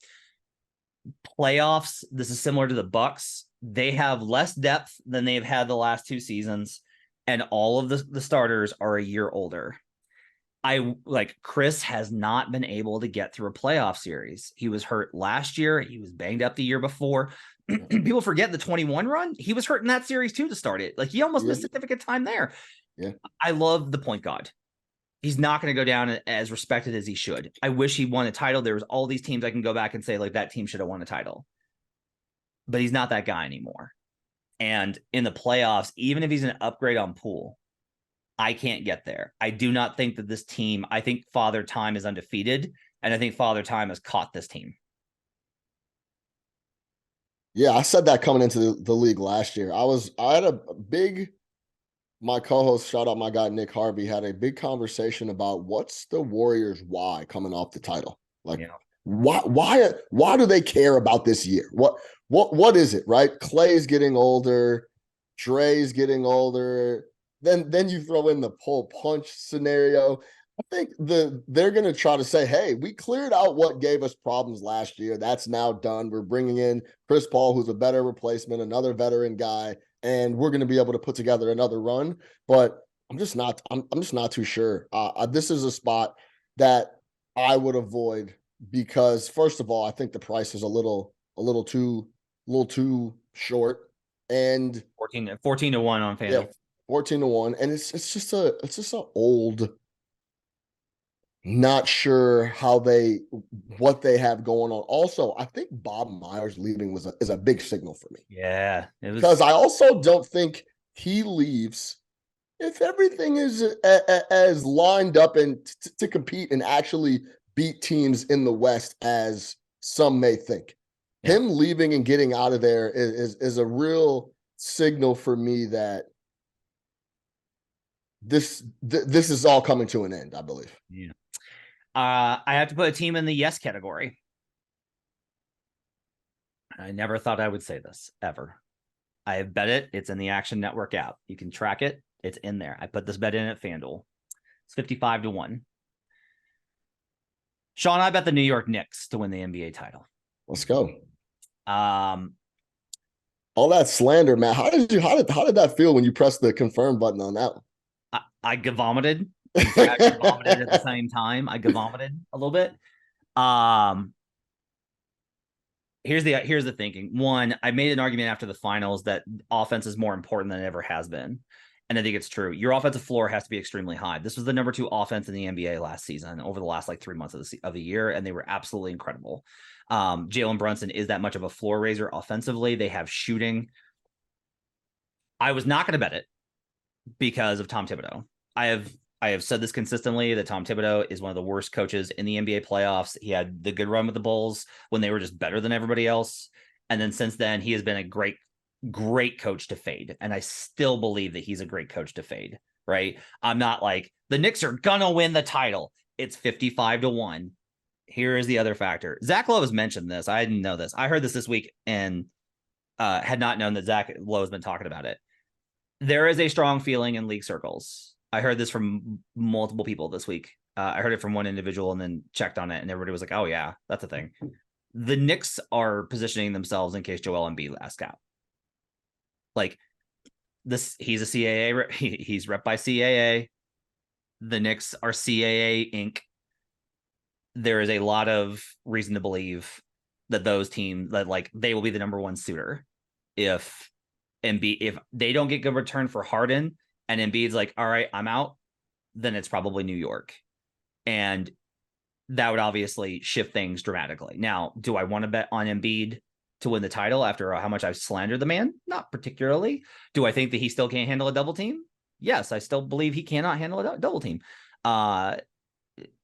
Playoffs, this is similar to the Bucks. They have less depth than they've had the last 2 seasons, and all of the starters are a year older. Chris has not been able to get through a playoff series. He was hurt last year. He was banged up the year before. People forget the 21 run. He was hurt in that series too to start it. Like, he almost missed significant time there.
Yeah.
I love the point guard. He's not going to go down as respected as he should. I wish he won a title. There was all these teams I can go back and say, like, that team should have won a title. But he's not that guy anymore. And in the playoffs, even if he's an upgrade on Poole, I can't get there. I do not think that this team, I think Father Time is undefeated, and I think Father Time has caught this team.
Yeah, I said that coming into the league last year. I had a big, my co-host, shout out my guy Nick Harvey, had a big conversation about what's the Warriors' why coming off the title. Like, why do they care about this year? What is it, right? Clay's getting older, Dre's getting older. Then you throw in the pull punch scenario. I think they're going to try to say, hey, we cleared out what gave us problems last year. That's now done. We're bringing in Chris Paul, who's a better replacement, another veteran guy, and we're going to be able to put together another run. But I'm just not too sure. This is a spot that I would avoid because, first of all, I think the price is a little too short. And
14 to 1 on FanDuel.
Yeah, 14 to 1. And it's just a old, not sure what they have going on. Also, I think Bob Myers leaving is a big signal for me.
Yeah.
Because I also don't think he leaves if everything is as lined up and to compete and actually beat teams in the West as some may think. Yeah. Him leaving and getting out of there is a real signal for me that this is all coming to an end, I believe.
Yeah. I have to put a team in the yes category. I never thought I would say this ever. I have bet it. It's in the Action Network app. You can track it. It's in there. I put this bet in at FanDuel. It's 55 to 1. Sean, I bet the New York Knicks to win the NBA title.
Let's go. All that slander, Matt. How did that feel when you pressed the confirm button on that one?
I vomited. I vomited at the same time. I vomited a little bit. Here's the thinking. One, I made an argument after the finals that offense is more important than it ever has been. And I think it's true. Your offensive floor has to be extremely high. This was the number 2 offense in the NBA last season over the last 3 months of the year, and they were absolutely incredible. Jalen Brunson is that much of a floor raiser offensively. They have shooting. I was not going to bet it because of Tom Thibodeau. I have said this consistently that Tom Thibodeau is one of the worst coaches in the NBA playoffs. He had the good run with the Bulls when they were just better than everybody else. And then since then, he has been a great coach to fade. And I still believe that he's a great coach to fade, right? I'm not like, the Knicks are going to win the title. It's 55 to 1. Here is the other factor. Zach Lowe has mentioned this. I didn't know this. I heard this week and had not known that Zach Lowe has been talking about it. There is a strong feeling in league circles. I heard this from multiple people this week. I heard it from one individual and then checked on it, and everybody was like, oh, yeah, that's a thing. The Knicks are positioning themselves in case Joel Embiid asks out. Like, this, he's a CAA, he's rep by CAA. The Knicks are CAA Inc. There is a lot of reason to believe that those teams, that they will be the number 1 suitor if they don't get good return for Harden and Embiid's like, all right, I'm out, then it's probably New York. And that would obviously shift things dramatically. Now, do I want to bet on Embiid to win the title after how much I've slandered the man? Not particularly. Do I think that he still can't handle a double team? Yes, I still believe he cannot handle a double team.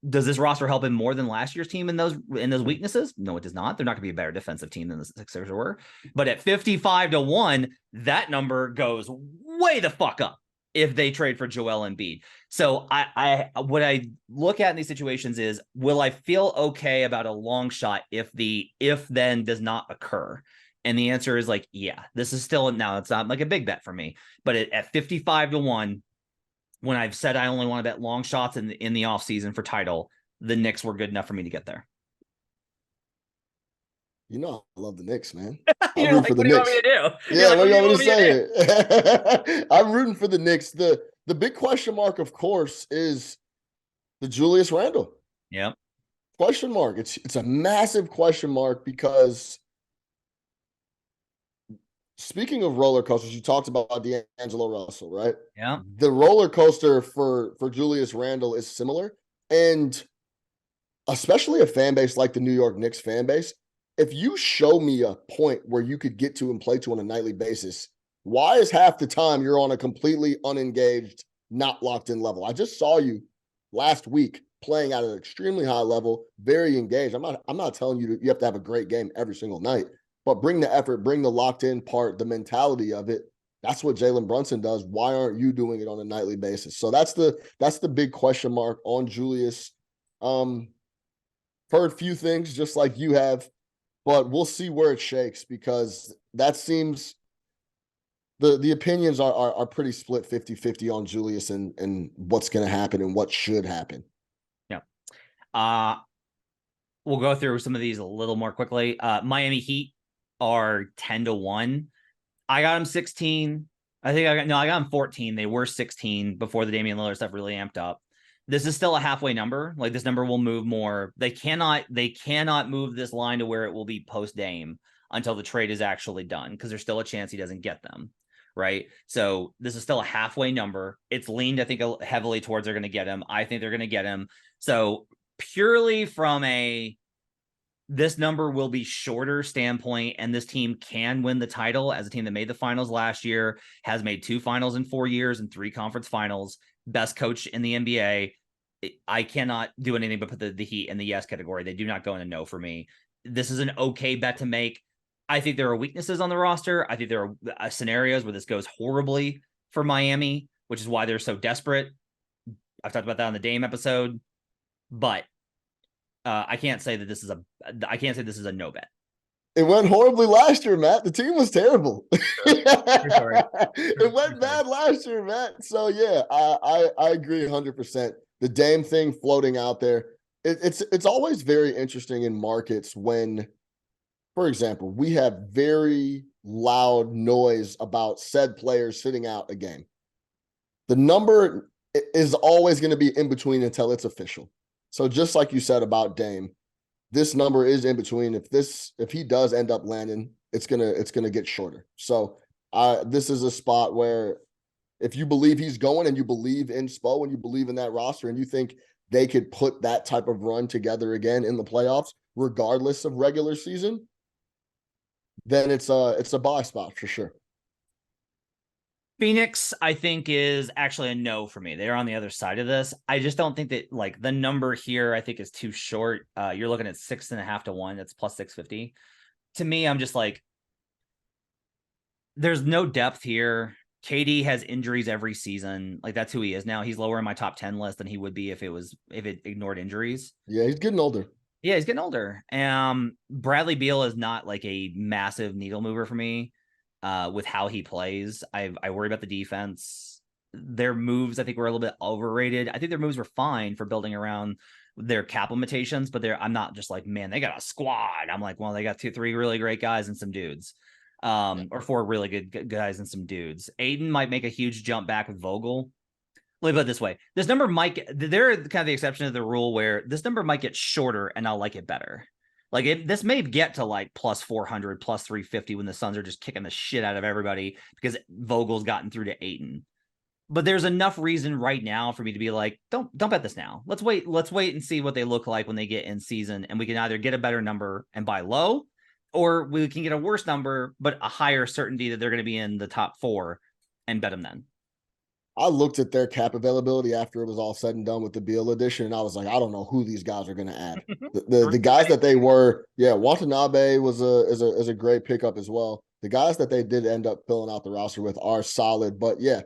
Does this roster help him more than last year's team in those weaknesses? No, it does not. They're not going to be a better defensive team than the Sixers were. But at 55-1, that number goes way the fuck up if they trade for Joel Embiid. So I what I look at in these situations is, will I feel okay about a long shot if the if then does not occur? And the answer is like, yeah, this is still, now it's not like a big bet for me, but at 55-1, when I've said I only want to bet long shots in the offseason for title, the Knicks were good enough for me to get there.
You know, I love the Knicks, man.
You're like, what do you want me to do?
Yeah,
like,
what do you want me to say? I'm rooting for the Knicks. The big question mark, of course, is the Julius Randle.
Yeah.
Question mark. It's a massive question mark because speaking of roller coasters, you talked about D'Angelo Russell, right?
Yeah.
The roller coaster for Julius Randle is similar. And especially a fan base like the New York Knicks fan base, if you show me a point where you could get to and play to on a nightly basis, why is half the time you're on a completely unengaged, not locked in level? I just saw you last week playing at an extremely high level, very engaged. I'm not telling you you have to have a great game every single night, but bring the effort, bring the locked in part, the mentality of it. That's what Jalen Brunson does. Why aren't you doing it on a nightly basis? So that's the big question mark on Julius. Heard a few things just like you have, but we'll see where it shakes because that seems the opinions are pretty split 50-50 on Julius and what's going to happen and what should happen.
Yeah. We'll go through some of these a little more quickly. Miami Heat are 10-1. I got them 16. I got them 14. They were 16 before the Damian Lillard stuff really amped up. This is still a halfway number. Like, this number will move more. They cannot move this line to where it will be post Dame until the trade is actually done, because there's still a chance he doesn't get them. Right. So this is still a halfway number. It's leaned, I think, heavily towards they're going to get him. I think they're going to get him. So purely from this number will be shorter standpoint, and this team can win the title as a team that made the finals last year, has made 2 finals in 4 years and 3 conference finals, best coach in the NBA. I cannot do anything but put the Heat in the yes category. They do not go in a no for me. This is an okay bet to make. I think there are weaknesses on the roster. I think there are scenarios where this goes horribly for Miami, which is why they're so desperate. I've talked about that on the Dame episode, but I can't say that this is a no bet.
It went horribly last year, Matt. The team was terrible. It went bad last year, Matt. So yeah, I agree 100%. The Dame thing floating out there. It's always very interesting in markets when, for example, we have very loud noise about said players sitting out a game. The number is always going to be in between until it's official. So just like you said about Dame, this number is in between. If he does end up landing, it's gonna get shorter. So this is a spot where if you believe he's going and you believe in Spo and you believe in that roster and you think they could put that type of run together again in the playoffs, regardless of regular season, then it's a buy spot for sure.
Phoenix, I think, is actually a no for me. They're on the other side of this. I just don't think that, like, the number here, I think, is too short. You're looking at 6.5-1. That's plus 650. To me, I'm just like, there's no depth here. KD has injuries every season. Like, that's who he is now. He's lower in my top 10 list than he would be if it ignored injuries.
Yeah, he's getting older.
Yeah, he's getting older. Bradley Beal is not like a massive needle mover for me. With how he plays, I worry about the defense. Their moves, I think, were a little bit overrated. I think their moves were fine for building around their cap limitations, but I'm not just like, man, they got a squad. I'm like, well, they got 2-3 really great guys and some dudes, or 4 really good guys and some dudes. Aiden might make a huge jump back with Vogel. Let me put it this way: this number they're kind of the exception to the rule where this number might get shorter, and I'll like it better. Like, this may get to like plus 400, plus 350 when the Suns are just kicking the shit out of everybody because Vogel's gotten through to Ayton. But there's enough reason right now for me to be like, don't bet this now. Let's wait and see what they look like when they get in season, and we can either get a better number and buy low, or we can get a worse number, but a higher certainty that they're going to be in the top 4 and bet them then.
I looked at their cap availability after it was all said and done with the Beal edition, and I was like, I don't know who these guys are going to add. The guys that they were, Watanabe is a great pickup as well. The guys that they did end up filling out the roster with are solid, but yeah,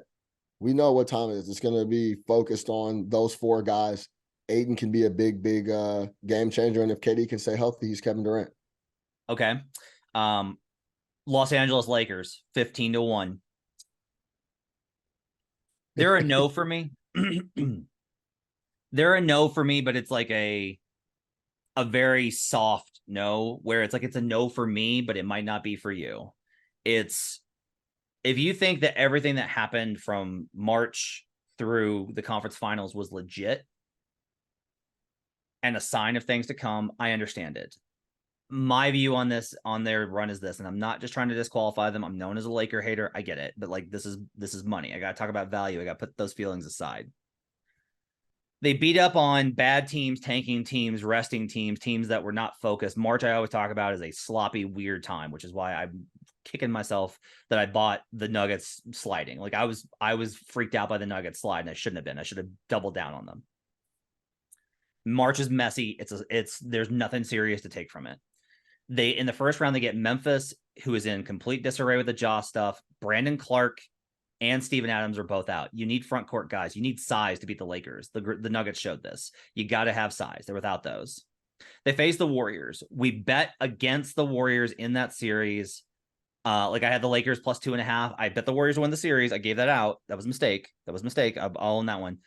we know what time it is. It's going to be focused on those 4 guys. Ayton can be a big game changer, and if KD can stay healthy, he's Kevin Durant.
Okay. Los Angeles Lakers 15-1. They're a no for me. They're a no for me, but it's like a very soft no, where it's like it's a no for me, but it might not be for you. It's if you think that everything that happened from March through the conference finals was legit and a sign of things to come, I understand it. My view on this, on their run, is this, and I'm not just trying to disqualify them. I'm known as a Laker hater. I get it, but like this is money. I got to talk about value. I got to put those feelings aside. They beat up on bad teams, tanking teams, resting teams, teams that were not focused. March, I always talk about, is a sloppy, weird time, which is why I'm kicking myself that I bought the Nuggets sliding. Like I was freaked out by the Nuggets slide, and I shouldn't have been. I should have doubled down on them. March is messy. There's nothing serious to take from it. They, in the first round, they get Memphis, who is in complete disarray with the jaw stuff. Brandon Clark and Steven Adams are both out. You need front court guys. You need size to beat the Lakers. The Nuggets showed this. You got to have size. They're without those. They face the Warriors. We bet against the Warriors in that series. Like I had the Lakers plus 2.5. I bet the Warriors to win the series. I gave that out. That was a mistake. I'll own that one.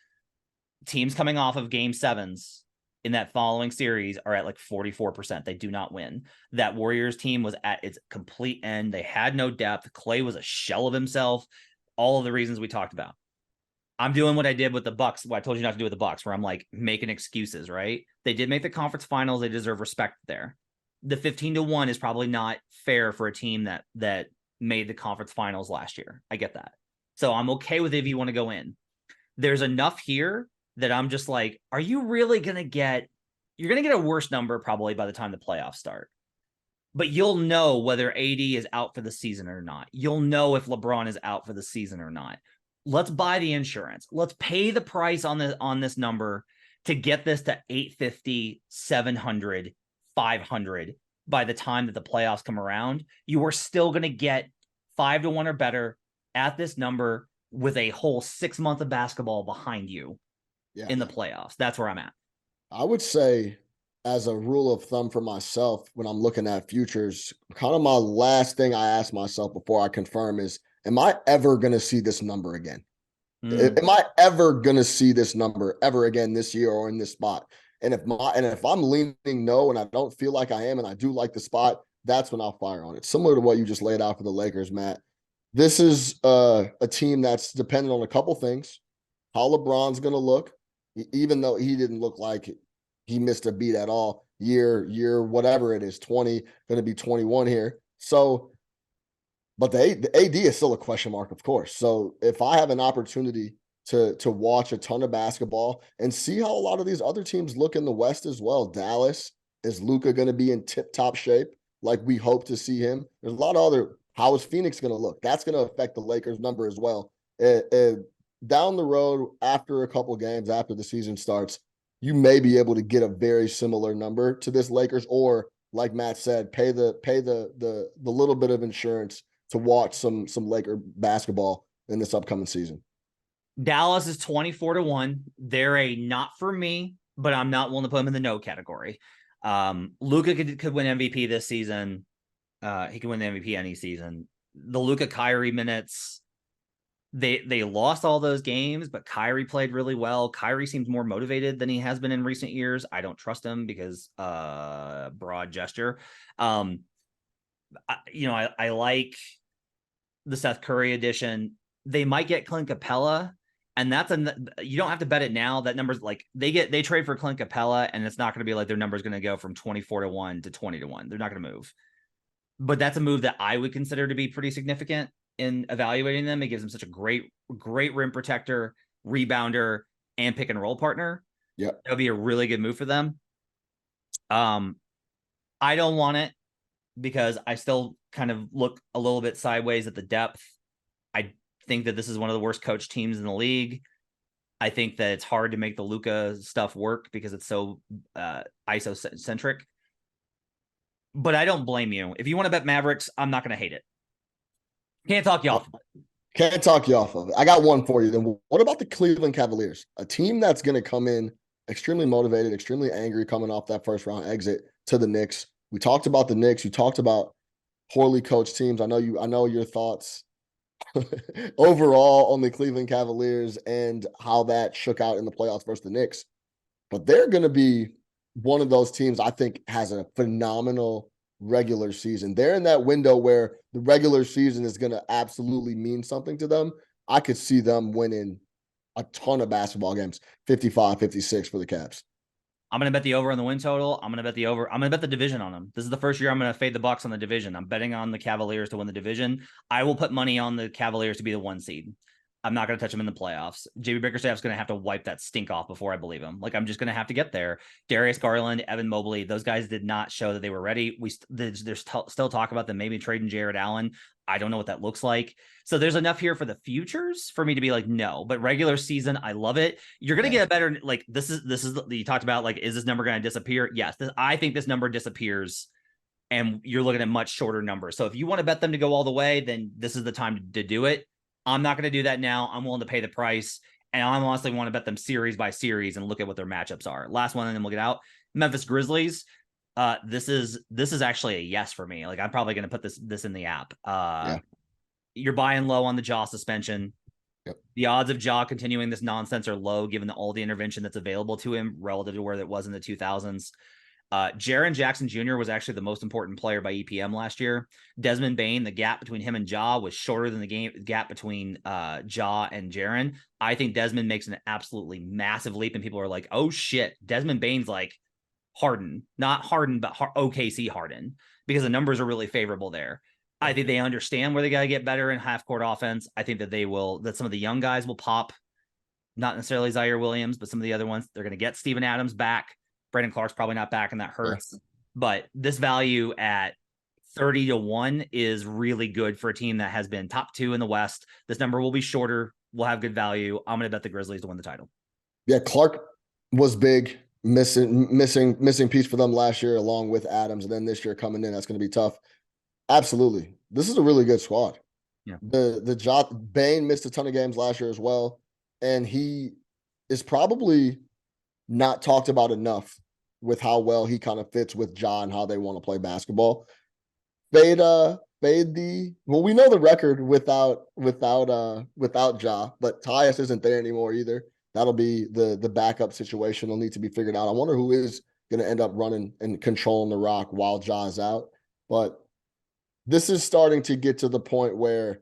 Teams coming off of game 7s in that following series are at like 44%. They do not win. That Warriors team was at its complete end. They had no depth. Clay was a shell of himself. All of the reasons we talked about. I'm doing what I did with the Bucks. What I told you not to do with the Bucks, where I'm like making excuses, right? They did make the conference finals. They deserve respect there. The 15-1 is probably not fair for a team that made the conference finals last year. I get that. So I'm okay with it if you want to go in. There's enough here that I'm just like, are you really going to get, you're going to get a worse number probably by the time the playoffs start. But you'll know whether AD is out for the season or not. You'll know if LeBron is out for the season or not. Let's buy the insurance. Let's pay the price on this number to get this to 850, 700, 500 by the time that the playoffs come around. You are still going to get 5-1 or better at this number with a whole 6 months of basketball behind you in the playoffs. That's where I'm at.
I would say, as a rule of thumb for myself, when I'm looking at futures, kind of my last thing I ask myself before I confirm is, am I ever going to see this number again? Am I ever going to see this number ever again this year or in this spot? And if I'm leaning no, and I don't feel like I am, and I do like the spot, that's when I'll fire on it. Similar to what you just laid out for the Lakers, Matt. This is a team that's dependent on a couple things. How LeBron's going to look, even though he didn't look like he missed a beat at all. Year, whatever it is, 20, going to be 21 here. So, but the AD is still a question mark, of course. So if I have an opportunity to watch a ton of basketball and see how a lot of these other teams look in the West as well. Dallas, is Luka going to be in tip-top shape like we hope to see him? There's a lot of other, how is Phoenix going to look? That's going to affect the Lakers number as well. Down the road, after a couple games, after the season starts, you may be able to get a very similar number to this Lakers, or like Matt said, pay the little bit of insurance to watch some Laker basketball in this upcoming season.
Dallas is 24-1. They're a not for me, but I'm not willing to put them in the no category. Luka could win MVP this season. He could win the MVP any season. The Luka Kyrie minutes, they lost all those games, but Kyrie played really well. Kyrie seems more motivated than he has been in recent years. I don't trust him because broad gesture. I like the Seth Curry edition. They might get Clint Capella, and you don't have to bet it now. That number's like they trade for Clint Capella, and it's not going to be like their number's going to go from 24-1 to 20-1. They're not going to move, but that's a move that I would consider to be pretty significant in evaluating them. It gives them such a great rim protector, rebounder, and pick and roll partner.
Yeah,
that would be a really good move for them. I don't want it. because I still kind of look a little bit sideways at the depth. I think that this is one of the worst coached teams in the league. I think that it's hard to make the Luka stuff work because it's so ISO-centric. But I don't blame you. If you want to bet Mavericks, I'm not going to hate it. Can't talk you off of it.
Can't talk you off of it. I got one for you. Then what about the Cleveland Cavaliers? A team that's going to come in extremely motivated, extremely angry coming off that first round exit to the Knicks. We talked about the Knicks. You talked about poorly coached teams. I know your thoughts overall on the Cleveland Cavaliers and how that shook out in the playoffs versus the Knicks. But they're going to be one of those teams I think has a phenomenal regular season. They're in that window where the regular season is going to absolutely mean something to them. I could see them winning a ton of basketball games, 55, 56 for the Cavs.
I'm going to bet the over on the win total. I'm going to bet the over. I'm going to bet the division on them. This is the first year I'm going to fade the Bucks on the division. I'm betting on the Cavaliers to win the division. I will put money on the Cavaliers to be the 1 seed. I'm not going to touch them in the playoffs. JB Bickerstaff's going to have to wipe that stink off before I believe him. Like, I'm just going to have to get there. Darius Garland, Evan Mobley, those guys did not show that they were ready. There's still talk about them maybe trading Jared Allen. I don't know what that looks like. So there's enough here for the futures for me to be like, no, but regular season, I love it. You're going to get a better, like, this is, you talked about, like, is this number going to disappear? Yes. I think this number disappears and you're looking at much shorter numbers. So if you want to bet them to go all the way, then this is the time to do it. I'm not going to do that now. I'm willing to pay the price. And I honestly want to bet them series by series and look at what their matchups are. Last one, and then we'll get out. Memphis Grizzlies. This is actually a yes for me. Like, I'm probably going to put this in the app. You're buying low on the jaw suspension.
Yep.
The odds of Ja continuing this nonsense are low, given all the intervention that's available to him relative to where it was in the 2000s. Jaren Jackson Jr. was actually the most important player by EPM last year. Desmond Bane, the gap between him and Ja was shorter than the gap between Ja and Jaren. I think Desmond makes an absolutely massive leap, and people are like, oh shit, Desmond Bane's like Harden. Not Harden, but OKC Harden, because the numbers are really favorable there. I think they understand where they got to get better in half-court offense. I think that some of the young guys will pop, not necessarily Zaire Williams, but some of the other ones. They're going to get Steven Adams back. Brandon Clark's probably not back, and that hurts. Yeah. But this value at 30-1 is really good for a team that has been top 2 in the West. This number will be shorter. We'll have good value. I'm going to bet the Grizzlies to win the title.
Yeah, Clark was big, missing piece for them last year, along with Adams, and then this year coming in, that's going to be tough. Absolutely, this is a really good squad.
Yeah,
Bane missed a ton of games last year as well, and he is probably not talked about enough with how well he kind of fits with Ja and how they want to play basketball. We know the record without Ja, but Tyus isn't there anymore either. That'll be the backup situation. Will need to be figured out. I wonder who is going to end up running and controlling the rock while Ja is out. But this is starting to get to the point where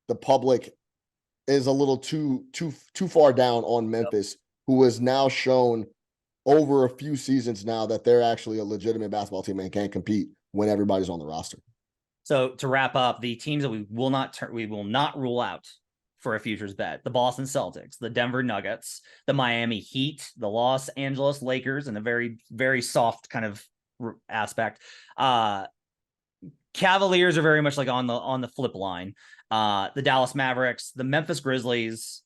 the public is a little too far down on Memphis, who has now shown over a few seasons now that they're actually a legitimate basketball team and can compete when everybody's on the roster.
So to wrap up, the teams that we will not rule out for a futures bet: the Boston Celtics, the Denver Nuggets, the Miami Heat, the Los Angeles Lakers, and a very, very soft kind of aspect. Cavaliers are very much like on the flip line. The Dallas Mavericks, the Memphis Grizzlies,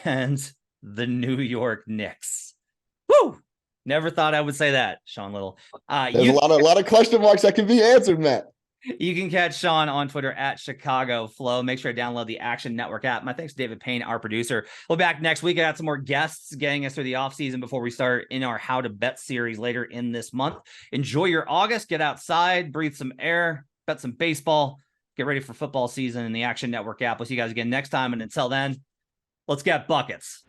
and the New York Knicks. Woo! Never thought I would say that, Sean Little.
There's a lot of question marks that can be answered, Matt.
You can catch Sean on Twitter at Chicago Flow. Make sure to download the Action Network app. My thanks to David Payne, our producer. We'll be back next week. I got some more guests getting us through the offseason before we start in our How to Bet series later in this month. Enjoy your August. Get outside, breathe some air, bet some baseball, get ready for football season in the Action Network app. We'll see you guys again next time. And until then, let's get buckets.